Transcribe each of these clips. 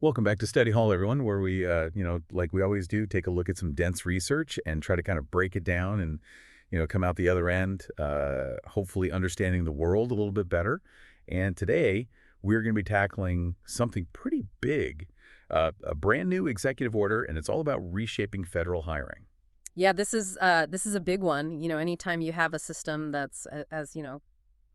Welcome back to Study Hall, everyone, where we, like we always do, take a look at some dense research and try to kind of break it down and, come out the other end, hopefully understanding the world a little bit better. And today, we're going to be tackling something pretty big, a brand new executive order, and it's all about reshaping federal hiring. Yeah, this is a big one. Anytime you have a system that's as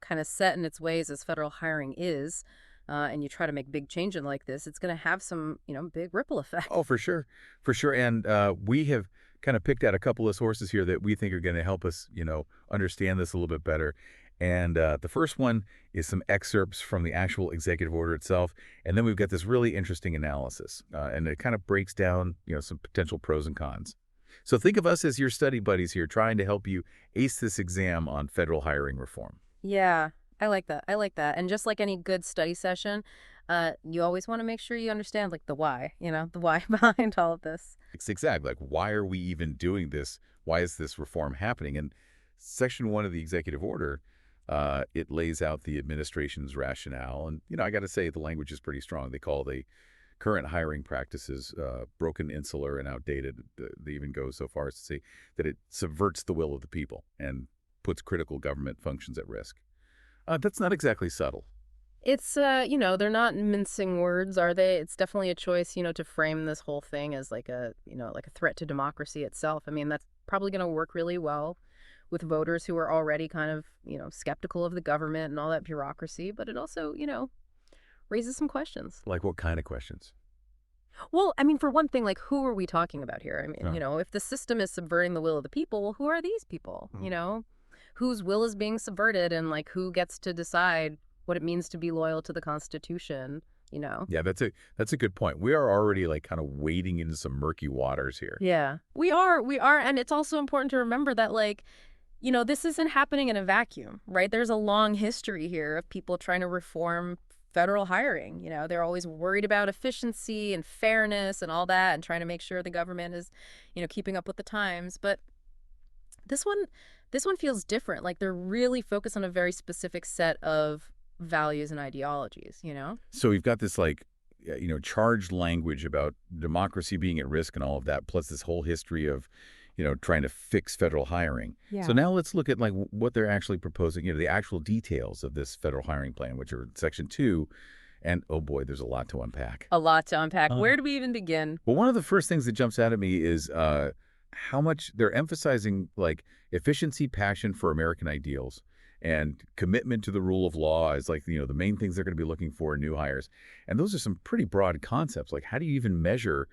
kind of set in its ways as federal hiring is, and you try to make big change in like this, it's going to have some big ripple effect. Oh, for sure. For sure. And we have kind of picked out a couple of sources here that we think are going to help us, understand this a little bit better. And the first one is some excerpts from the actual executive order itself. And then we've got this really interesting analysis. And it kind of breaks down, some potential pros and cons. So think of us as your study buddies here, trying to help you ace this exam on federal hiring reform. Yeah, I like that. I like that. And just like any good study session, you always want to make sure you understand like the why, the why behind all of this. It's exactly like, why are we even doing this? Why is this reform happening? And Section 1 of the executive order, it lays out the administration's rationale. And, I got to say, the language is pretty strong. They call the current hiring practices broken, insular, and outdated. They even go so far as to say that it subverts the will of the people and puts critical government functions at risk. That's not exactly subtle. It's they're not mincing words, are they? It's definitely a choice, to frame this whole thing as like a threat to democracy itself. I mean, that's probably going to work really well with voters who are already kind of, skeptical of the government and all that bureaucracy, but it also, raises some questions. Like what kind of questions? Well, I mean, for one thing, like who are we talking about here? I mean, Uh, if the system is subverting the will of the people, well, who are these people? mm. Whose will is being subverted and like who gets to decide what it means to be loyal to the Constitution, you know? Yeah, that's a good point. We are already like kind of wading into some murky waters here. Yeah. We are. And it's also important to remember that, like, this isn't happening in a vacuum, right? There's a long history here of people trying to reform federal hiring. They're always worried about efficiency and fairness and all that and trying to make sure the government is, keeping up with the times. But this one, this one feels different. Like they're really focused on a very specific set of values and ideologies. So we've got this like, charged language about democracy being at risk and all of that, plus this whole history of, trying to fix federal hiring. So Yeah. now let's look at like what they're actually proposing, the actual details of this federal hiring plan, which are Section 2. And oh boy, there's a lot to unpack. A lot to unpack. Uh, Where do we even begin? Well, one of the first things that jumps out at me is how much they're emphasizing like efficiency, passion for American ideals, and commitment to the rule of law is like, the main things they're going to be looking for in new hires. And those are some pretty broad concepts. Like, how do you even measure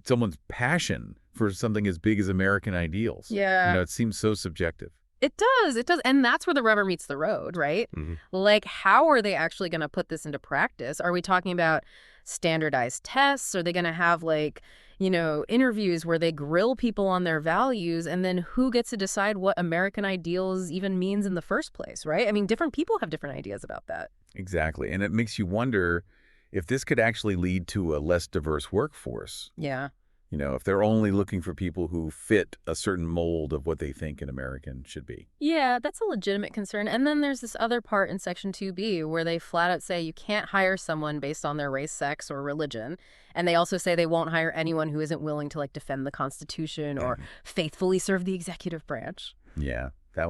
someone's passion for something as big as American ideals? Yeah. It seems so subjective. It does. It does. And that's where the rubber meets the road, right? Hmm. Like, how are they actually going to put this into practice? Are we talking about standardized tests? Are they going to have, like, interviews where they grill people on their values? And then who gets to decide what American ideals even means in the first place, right? I mean, different people have different ideas about that. Exactly. And it makes you wonder if this could actually lead to a less diverse workforce. Yeah. If they're only looking for people who fit a certain mold of what they think an American should be. Yeah, that's a legitimate concern. And then there's this other part in Section 2B where they flat out say you can't hire someone based on their race, sex, or religion. And they also say they won't hire anyone who isn't willing to, like, defend the Constitution or faithfully serve the executive branch. Yeah, that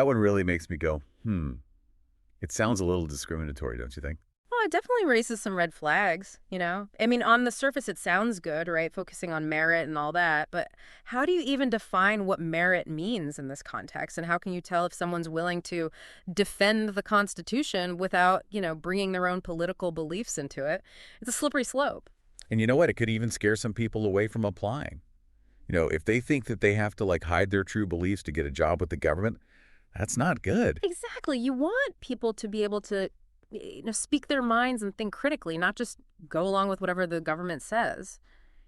one really makes me go, It sounds a little discriminatory, don't you think? Well, it definitely raises some red flags. I mean, on the surface, it sounds good, right? Focusing on merit and all that. But how do you even define what merit means in this context? And how can you tell if someone's willing to defend the Constitution without, bringing their own political beliefs into it? It's a slippery slope. And you know what? It could even scare some people away from applying. If they think that they have to like hide their true beliefs to get a job with the government, that's not good. Exactly. You want people to be able to, speak their minds and think critically, not just go along with whatever the government says.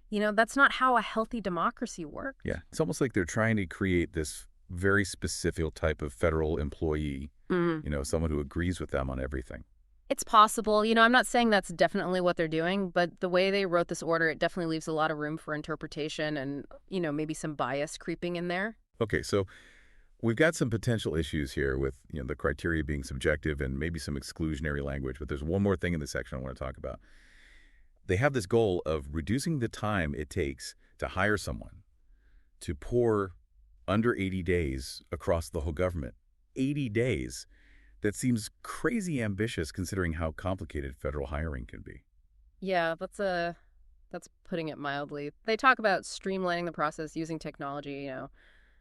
That's not how a healthy democracy works. Yeah, it's almost like they're trying to create this very specific type of federal employee, someone who agrees with them on everything. It's possible. I'm not saying that's definitely what they're doing, but the way they wrote this order, it definitely leaves a lot of room for interpretation and, maybe some bias creeping in there. Okay, so we've got some potential issues here with the criteria being subjective and maybe some exclusionary language, but there's one more thing in this section I want to talk about. They have this goal of reducing the time it takes to hire someone to pour under 80 days across the whole government. 80 days. That seems crazy ambitious considering how complicated federal hiring can be. Yeah, that's putting it mildly. They talk about streamlining the process using technology,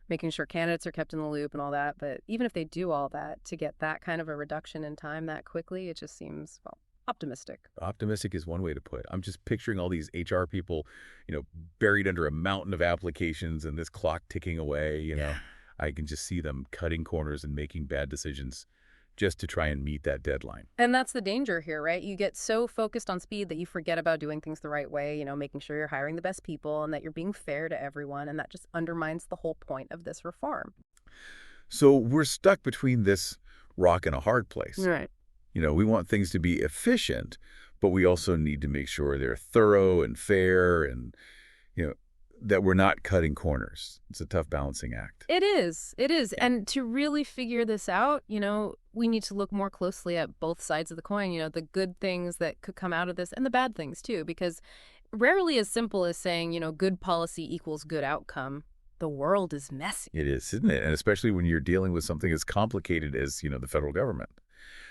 making sure candidates are kept in the loop and all that. But even if they do all that to get that kind of a reduction in time that quickly, it just seems, well, optimistic. Optimistic is one way to put it. I'm just picturing all these HR people, you know, buried under a mountain of applications and this clock ticking away. I can just see them cutting corners and making bad decisions just to try and meet that deadline. And that's the danger here, right? You get so focused on speed that you forget about doing things the right way, making sure you're hiring the best people and that you're being fair to everyone. And that just undermines the whole point of this reform. So we're stuck between this rock and a hard place. Right. We want things to be efficient, but we also need to make sure they're thorough and fair and, that we're not cutting corners. It's a tough balancing act. It is. It is. Yeah. And to really figure this out, we need to look more closely at both sides of the coin, the good things that could come out of this and the bad things too, because rarely as simple as saying, good policy equals good outcome. The world is messy. It is, isn't it? And especially when you're dealing with something as complicated as, the federal government.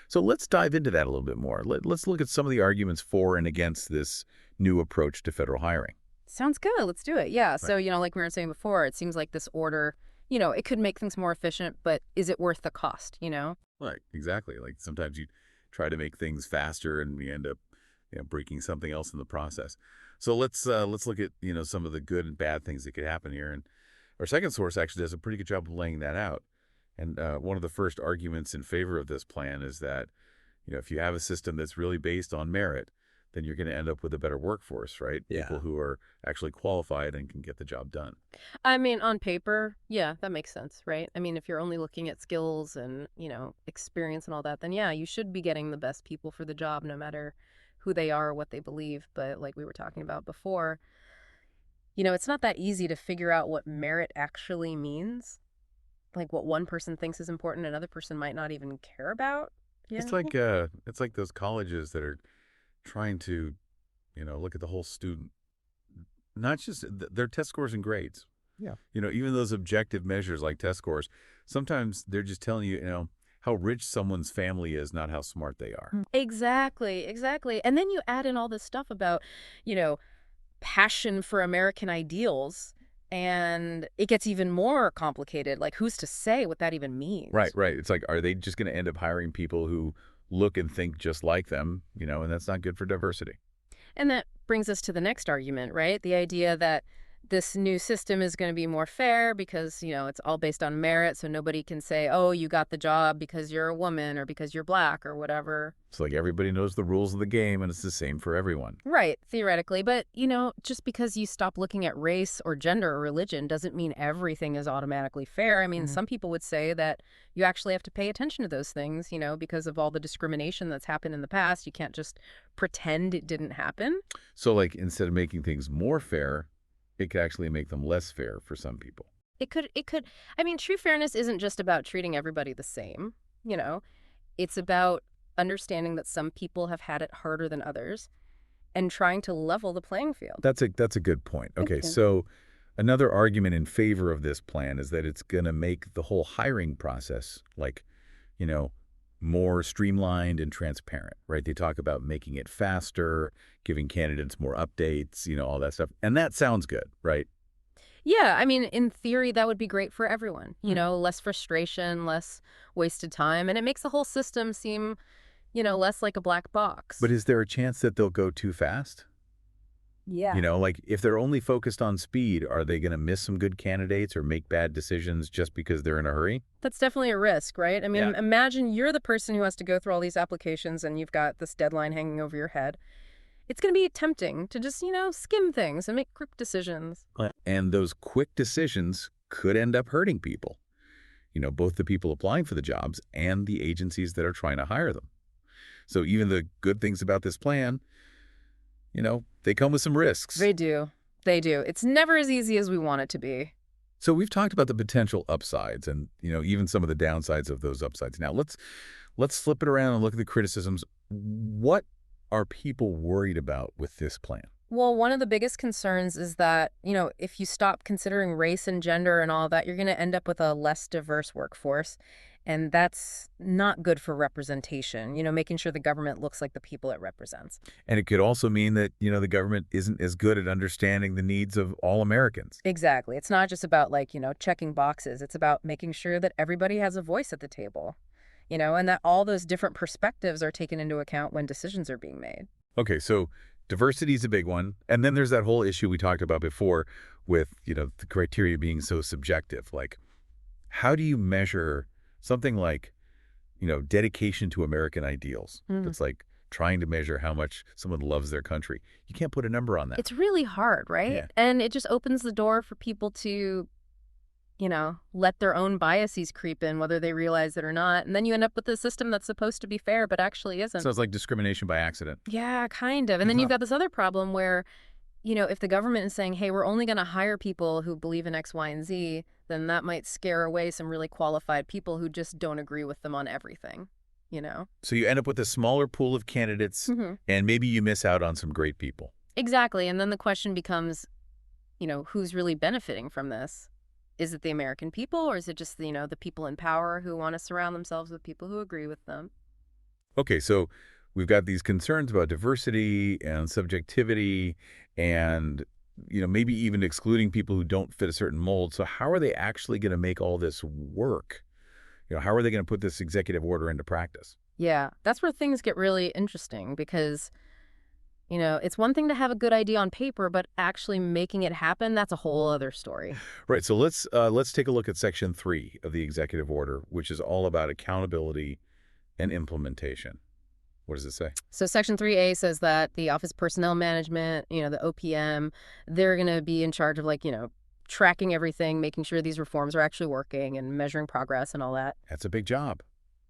So let's dive into that a little bit more. Let's look at some of the arguments for and against this new approach to federal hiring. Sounds good. Let's do it. Yeah. Right. So, like we were saying before, it seems like this order, it could make things more efficient, but is it worth the cost, Right, exactly. Like sometimes you try to make things faster and we end up breaking something else in the process. So let's look at, some of the good and bad things that could happen here. And our second source actually does a pretty good job of laying that out. And one of the first arguments in favor of this plan is that, if you have a system that's really based on merit, then you're going to end up with a better workforce, right? Yeah. People who are actually qualified and can get the job done. I mean, on paper, yeah, that makes sense, right? I mean, if you're only looking at skills and, experience and all that, then yeah, you should be getting the best people for the job no matter who they are or what they believe. But like we were talking about before, it's not that easy to figure out what merit actually means. Like what one person thinks is important, another person might not even care about. It's like those colleges that are trying to, look at the whole student, not just their test scores and grades. Yeah. Even those objective measures like test scores, sometimes they're just telling you, how rich someone's family is, not how smart they are. Exactly. And then you add in all this stuff about, passion for American ideals, and it gets even more complicated. Like, who's to say what that even means? Right. It's like, are they just going to end up hiring people who look and think just like them, and that's not good for diversity. And that brings us to the next argument, right? The idea that this new system is going to be more fair because, it's all based on merit. So nobody can say, oh, you got the job because you're a woman or because you're black or whatever. It's like everybody knows the rules of the game and it's the same for everyone. Right, theoretically. But, just because you stop looking at race or gender or religion doesn't mean everything is automatically fair. I mean, some people would say that you actually have to pay attention to those things, because of all the discrimination that's happened in the past. You can't just pretend it didn't happen. So like instead of making things more fair, it could actually make them less fair for some people. It could. I mean, true fairness isn't just about treating everybody the same, It's about understanding that some people have had it harder than others and trying to level the playing field. That's a good point. Okay, Okay. so another argument in favor of this plan is that it's going to make the whole hiring process more streamlined and transparent, right? They talk about making it faster, giving candidates more updates, all that stuff. And that sounds good, right? Yeah, I mean, in theory, that would be great for everyone. Less frustration, less wasted time, and it makes the whole system seem, less like a black box. But is there a chance that they'll go too fast? Yeah. Like if they're only focused on speed, are they going to miss some good candidates or make bad decisions just because they're in a hurry? That's definitely a risk, right? I mean, Yeah. imagine you're the person who has to go through all these applications and you've got this deadline hanging over your head. It's going to be tempting to just, skim things and make quick decisions. And those quick decisions could end up hurting people. Both the people applying for the jobs and the agencies that are trying to hire them. So even the good things about this plan, they come with some risks. They do. It's never as easy as we want it to be. So we've talked about the potential upsides and, even some of the downsides of those upsides. Now let's flip it around and look at the criticisms. What are people worried about with this plan? Well, one of the biggest concerns is that, if you stop considering race and gender and all that, you're going to end up with a less diverse workforce. And that's not good for representation, making sure the government looks like the people it represents. And it could also mean that, the government isn't as good at understanding the needs of all Americans. Exactly. It's not just about checking boxes. It's about making sure that everybody has a voice at the table, and that all those different perspectives are taken into account when decisions are being made. Okay, so diversity is a big one. And then there's that whole issue we talked about before with, the criteria being so subjective. Like, how do you measure something like, dedication to American ideals? Mm. That's like trying to measure how much someone loves their country. You can't put a number on that. It's really hard, right? Yeah. And it just opens the door for people to, let their own biases creep in, whether they realize it or not. And then you end up with a system that's supposed to be fair, but actually isn't. Sounds like discrimination by accident. Yeah, kind of. And then you've got this other problem where, if the government is saying, hey, we're only going to hire people who believe in X, Y, and Z, then that might scare away some really qualified people who just don't agree with them on everything, So you end up with a smaller pool of candidates, Hmm. and maybe you miss out on some great people. Exactly. And then the question becomes, who's really benefiting from this? Is it the American people, or is it just, the people in power who want to surround themselves with people who agree with them? Okay, so we've got these concerns about diversity and subjectivity and, maybe even excluding people who don't fit a certain mold. So how are they actually going to make all this work? How are they going to put this executive order into practice? Yeah, that's where things get really interesting because, it's one thing to have a good idea on paper, but actually making it happen, that's a whole other story. Right, so let's take a look at Section 3 of the executive order, which is all about accountability and implementation. What does it say? So Section 3A says that the Office of Personnel Management, the OPM, they're going to be in charge of tracking everything, making sure these reforms are actually working and measuring progress and all that. That's a big job.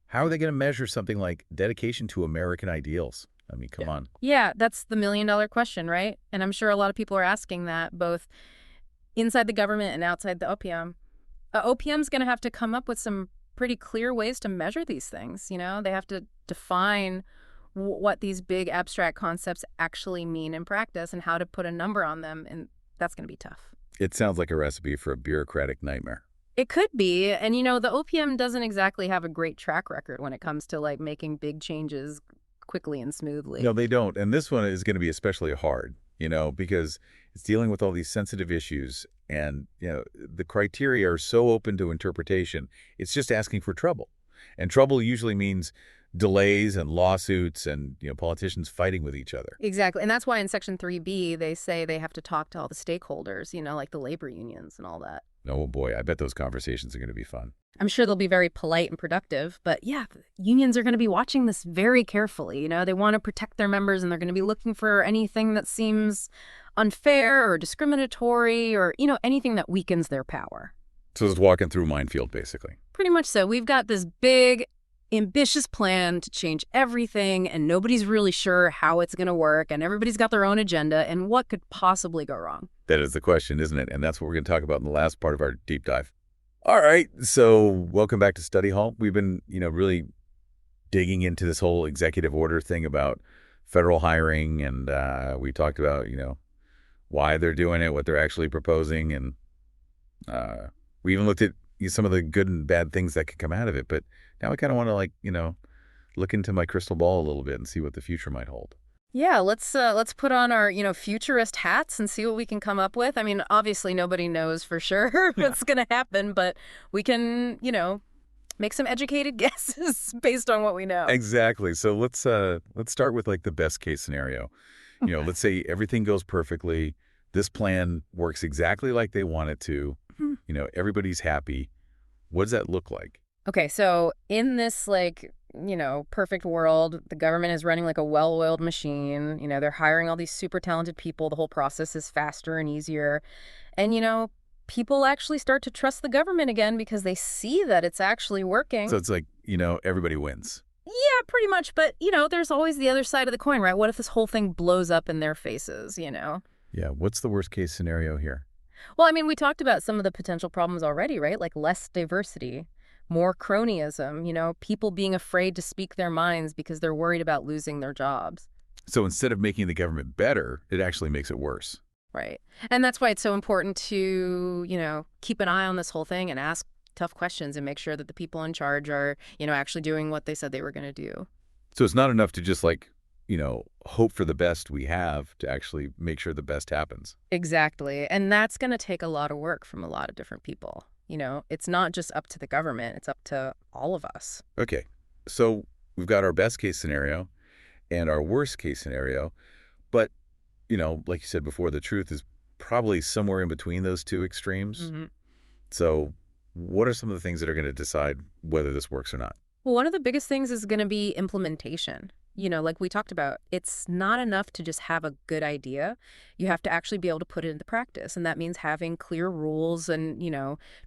How are they going to measure something like dedication to American ideals? I mean, come Yeah. on. Yeah, that's the million-dollar question, right? And I'm sure a lot of people are asking that, both inside the government and outside the OPM. OPM's going to have to come up with some pretty clear ways to measure these things. They have to define what these big abstract concepts actually mean in practice and how to put a number on them. And that's going to be tough. It sounds like a recipe for a bureaucratic nightmare. It could be. And, the OPM doesn't exactly have a great track record when it comes to making big changes quickly and smoothly. No, they don't. And this one is going to be especially hard, because it's dealing with all these sensitive issues. And, the criteria are so open to interpretation. It's just asking for trouble. And trouble usually means delays and lawsuits and, politicians fighting with each other. Exactly. And that's why in Section 3B, they say they have to talk to all the stakeholders, like the labor unions and all that. Oh, boy, I bet those conversations are going to be fun. I'm sure they'll be very polite and productive, but yeah, unions are going to be watching this very carefully. They want to protect their members and they're going to be looking for anything that seems unfair or discriminatory or, anything that weakens their power. So it's walking through minefield, basically. Pretty much so. We've got this big, ambitious plan to change everything, and nobody's really sure how it's going to work, and everybody's got their own agenda, and what could possibly go wrong? That is the question, isn't it? And that's what we're going to talk about in the last part of our deep dive. All right, so welcome back to Study Hall. We've been, really digging into this whole executive order thing about federal hiring, and we talked about, why they're doing it, what they're actually proposing, and we even looked at some of the good and bad things that could come out of it. But now I kind of want to, look into my crystal ball a little bit and see what the future might hold. Yeah, let's put on our, futurist hats and see what we can come up with. I mean, obviously nobody knows for sure what's going to happen, but we can, make some educated guesses based on what we know. Exactly. So let's start with the best case scenario. Let's say everything goes perfectly. This plan works exactly like they want it to. Mhm. Everybody's happy. What does that look like? Okay, so in this perfect world, the government is running like a well-oiled machine. They're hiring all these super talented people. The whole process is faster and easier. And people actually start to trust the government again because they see that it's actually working. So it's like, everybody wins. Yeah, pretty much. But, there's always the other side of the coin, right? What if this whole thing blows up in their faces, Yeah. What's the worst case scenario here? Well, I mean, we talked about some of the potential problems already, right? Like less diversity, more cronyism, people being afraid to speak their minds because they're worried about losing their jobs. So instead of making the government better, it actually makes it worse. Right. And that's why it's so important to, keep an eye on this whole thing and ask tough questions and make sure that the people in charge are, actually doing what they said they were going to do. So it's not enough to just hope for the best. We have to actually make sure the best happens. Exactly. And that's going to take a lot of work from a lot of different people. It's not just up to the government, it's up to all of us. Okay. So we've got our best case scenario and our worst case scenario. But, like you said before, the truth is probably somewhere in between those two extremes. hmm So what are some of the things that are going to decide whether this works or not? Well, one of the biggest things is going to be implementation. Like we talked about, it's not enough to just have a good idea. You have to actually be able to put it into practice. And that means having clear rules and,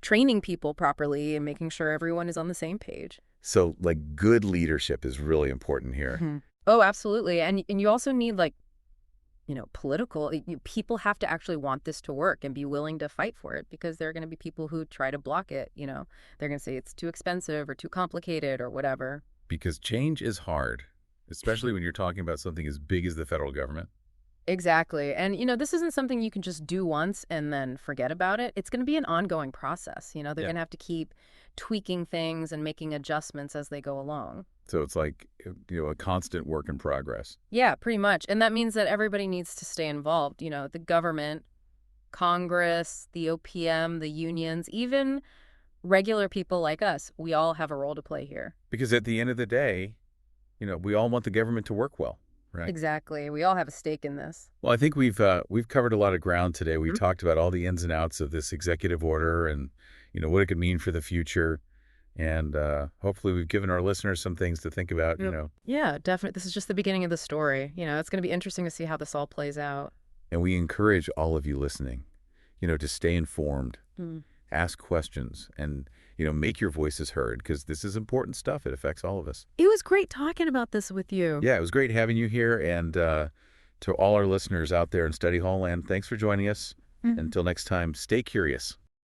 training people properly and making sure everyone is on the same page. So, good leadership is really important here. hmm Oh, absolutely. And you also need political people have to actually want this to work and be willing to fight for it, because there are going to be people who try to block it. They're going to say it's too expensive or too complicated or whatever. Because change is hard, especially when you're talking about something as big as the federal government. Exactly. And, this isn't something you can just do once and then forget about it. It's going to be an ongoing process. They're Yeah. going to have to keep tweaking things and making adjustments as they go along. So it's a constant work in progress. Yeah, pretty much. And that means that everybody needs to stay involved. The government, Congress, the OPM, the unions, even regular people like us. We all have a role to play here. Because at the end of the day, we all want the government to work well, right? Exactly. We all have a stake in this. Well, I think we've covered a lot of ground today. We Mhm. talked about all the ins and outs of this executive order and, what it could mean for the future. And hopefully we've given our listeners some things to think about, Yep. Yeah, definitely. This is just the beginning of the story. It's going to be interesting to see how this all plays out. And we encourage all of you listening, to stay informed, Mm. ask questions, and, make your voices heard, because this is important stuff. It affects all of us. It was great talking about this with you. Yeah, it was great having you here. And to all our listeners out there in Study Hall land, thanks for joining us. Mhm. Until next time, stay curious.